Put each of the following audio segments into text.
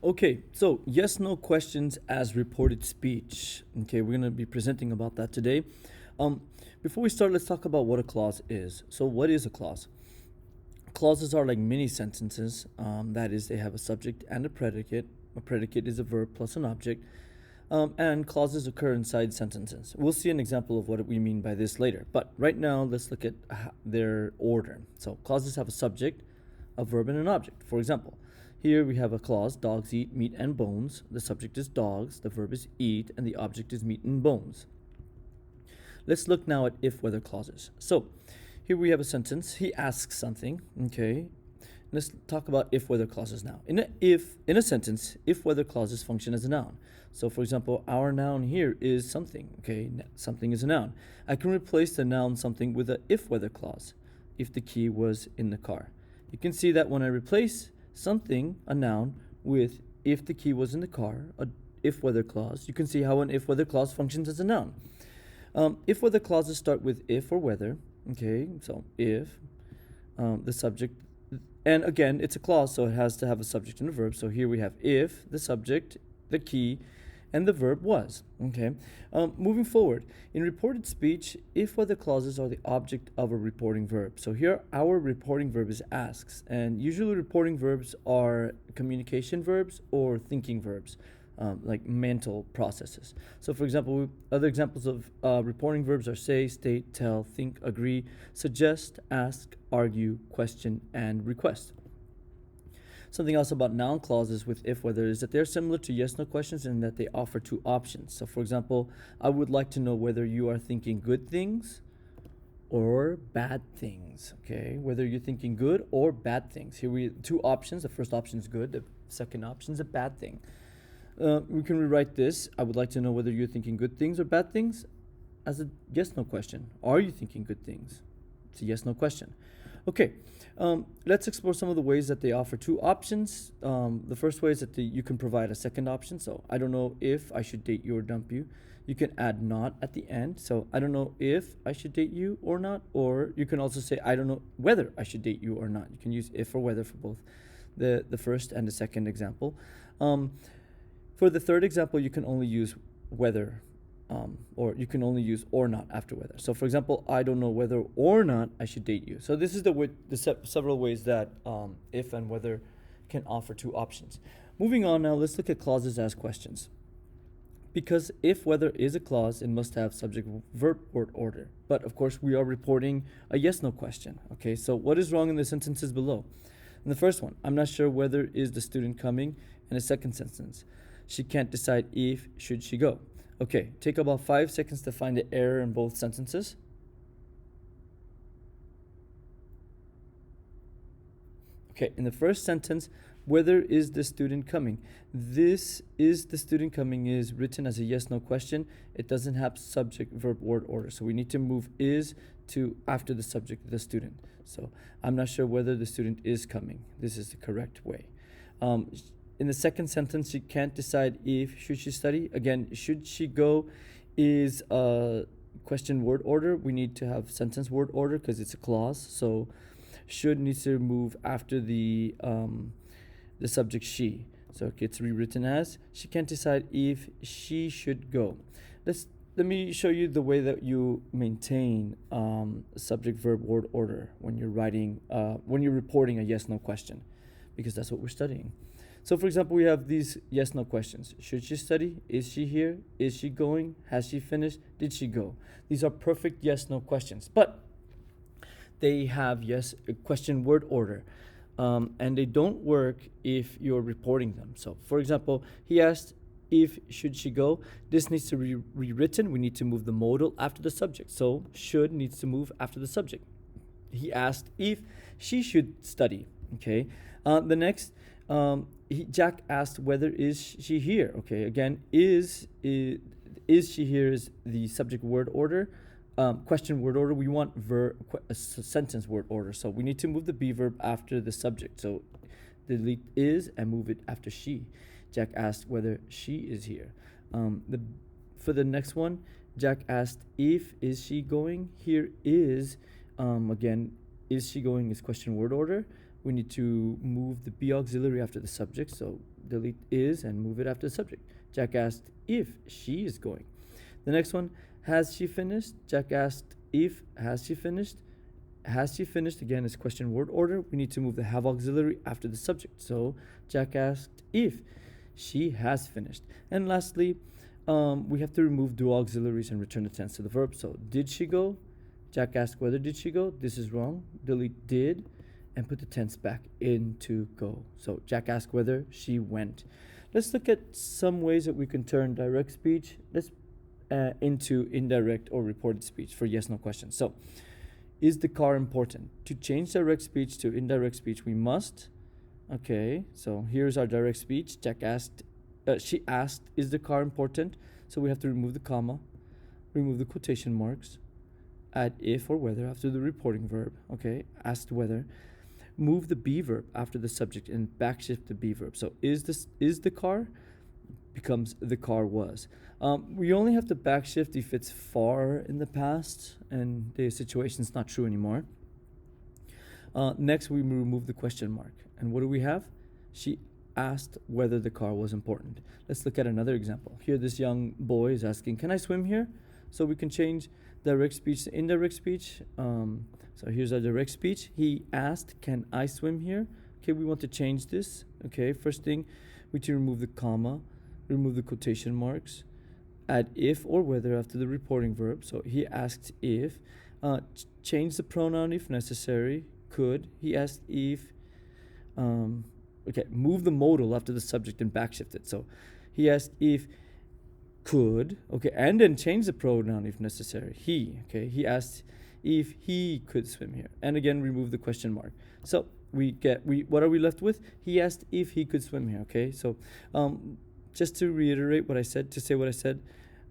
Okay, so yes, no questions as reported speech. Okay, we're going to be presenting about that today. Um, Before we start, let's talk about what a clause is. So, what is a clause? Clauses are like mini sentences. That is, they have a subject and a predicate. A predicate is a verb plus an object. And clauses occur inside sentences. We'll see an example of what we mean by this later. But right now, let's look at their order. So, clauses have a subject, a verb, and an object. For example, here we have a clause, dogs eat meat and bones. The subject is dogs, the verb is eat, and the object is meat and bones. Let's look now at if-whether clauses. So here we have a sentence. He asks something, okay? Let's talk about if-whether clauses now. In a sentence, if-whether clauses function as a noun. So for example, our noun here is something, okay? Something is a noun. I can replace the noun something with a if-whether clause. If the key was in the car. You can see that when I replace something, a noun, with if the key was in the car, a if-whether clause, you can see how an if-whether clause functions as a noun. If-whether clauses start with if or whether, okay? So if, the subject, and again, it's a clause, so it has to have a subject and a verb. So here we have if, the subject, the key, and the verb was, okay? Moving forward, in reported speech, if-whether clauses are the object of a reporting verb. So here, our reporting verb is asks, and usually reporting verbs are communication verbs or thinking verbs, like mental processes. So for example, other examples of reporting verbs are say, state, tell, think, agree, suggest, ask, argue, question, and request. Something else about noun clauses with if-whether is that they're similar to yes-no questions in that they offer two options. So for example, I would like to know whether you are thinking good things or bad things, okay? Whether you're thinking good or bad things. Here we have two options. The first option is good. The second option is a bad thing. We can rewrite this. I would like to know whether you're thinking good things or bad things as a yes-no question. Are you thinking good things? It's a yes-no question. Okay, let's explore some of the ways that they offer two options. The first way is that you can provide a second option. So I don't know if I should date you or dump you. You can add not at the end. So I don't know if I should date you or not. Or you can also say I don't know whether I should date you or not. You can use if or whether for both the first and the second example. For the third example, you can only use whether, or you can only use or not after whether. So for example, I don't know whether or not I should date you. So this is the several ways that if and whether can offer two options. Moving on now, let's look at clauses as questions. Because if whether is a clause, it must have subject, verb, word order. But of course, we are reporting a yes-no question. Okay, so what is wrong in the sentences below? In the first one, I'm not sure whether is the student coming. In the second sentence, she can't decide if should she go. Okay, take about 5 seconds to find the error in both sentences. Okay, in the first sentence, whether is the student coming? This is the student coming is written as a yes-no question. It doesn't have subject, verb, word order. So we need to move is to after the subject, the student. So I'm not sure whether the student is coming. This is the correct way. In the second sentence, she can't decide if should she study. Again, should she go is a question word order. We need to have sentence word order because it's a clause. So should needs to move after the subject she. So it gets rewritten as she can't decide if she should go. Let me show you the way that you maintain subject verb word order when you're writing when you're reporting a yes no question, because that's what we're studying. So for example, we have these yes no questions. Should she study? Is she here? Is she going? Has she finished? Did she go? These are perfect yes no questions, but they have yes question word order. And they don't work if you're reporting them. So for example, he asked if should she go. This needs to be rewritten. We need to move the modal after the subject. So should needs to move after the subject. He asked if she should study. Okay. The next, Jack asked whether is she here. Okay. Again, is she here is the subject word order. Question word order. We want sentence word order. So we need to move the be verb after the subject. So delete is and move it after she. Jack asked whether she is here. For the next one, Jack asked if is she going. Here is again, is she going is question word order. we need to move the be auxiliary after the subject. So delete is and move it after the subject. Jack asked if she is going. The next one, has she finished? Jack asked if, has she finished? Has she finished, again, is question word order. We need to move the have auxiliary after the subject. So Jack asked if she has finished. And lastly, we have to remove do auxiliaries and return the tense to the verb. So did she go? Jack asked whether did she go. This is wrong. Delete did and put the tense back into go. So Jack asked whether she went. Let's look at some ways that we can turn direct speech into indirect or reported speech for yes no questions. So is the car important? To change direct speech to indirect speech, we must. Okay, so here's our direct speech. She asked, is the car important? So we have to remove the comma, remove the quotation marks, add if or whether after the reporting verb. Okay, asked whether. Move the be verb after the subject and backshift the be verb. So is the car becomes the car was. We only have to backshift if it's far in the past and the situation's not true anymore. Next, we remove the question mark. And what do we have? She asked whether the car was important. Let's look at another example. Here, this young boy is asking, can I swim here? So we can change direct speech to indirect speech. So here's our direct speech. He asked, can I swim here? Okay, we want to change this. Okay, first thing, we need to remove the comma, remove the quotation marks, add if or whether after the reporting verb. So he asked if. Change the pronoun if necessary. Could. He asked if. Move the modal after the subject and backshift it. So he asked if could. Okay, and then change the pronoun if necessary. He. Okay, he asked if he could swim here. And again, remove the question mark. So what are we left with? He asked if he could swim here. Okay, so just to reiterate what I said,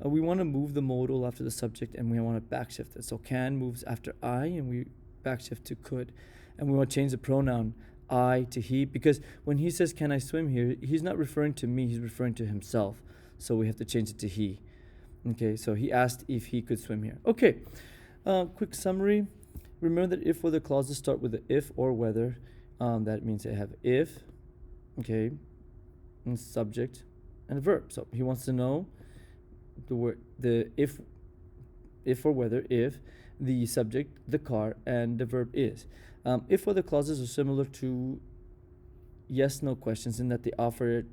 we want to move the modal after the subject and we want to backshift it. So can moves after I and we backshift to could. And we want to change the pronoun I to he, because when he says, can I swim here, he's not referring to me, he's referring to himself. So we have to change it to he. Okay, so he asked if he could swim here. Okay, quick summary. Remember that if whether clauses start with the if or whether. That means they have if, okay, and subject and a verb. So he wants to know the if or whether, if the subject, the car, and the verb is. If whether clauses are similar to yes no questions in that they offer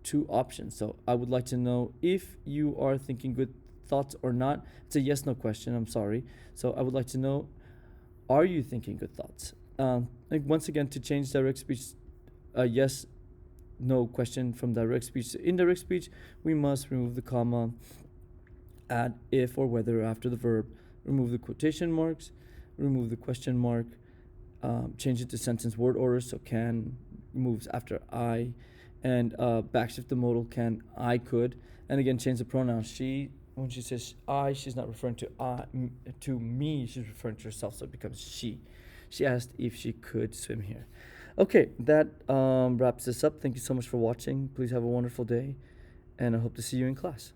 two options. So I would like to know if you are thinking good thoughts or not. It's a yes no question, I'm sorry. So I would like to know, are you thinking good thoughts? Once again, to change direct speech, yes no question from direct speech to indirect speech, we must remove the comma, add if or whether after the verb, remove the quotation marks, remove the question mark, change it to sentence word order. So can moves after I, and backshift the modal can I could. And again, change the pronoun she. When she says I, she's not referring to me, she's referring to herself, so it becomes she. She asked if she could swim here. Okay, that wraps this up. Thank you so much for watching. Please have a wonderful day, and I hope to see you in class.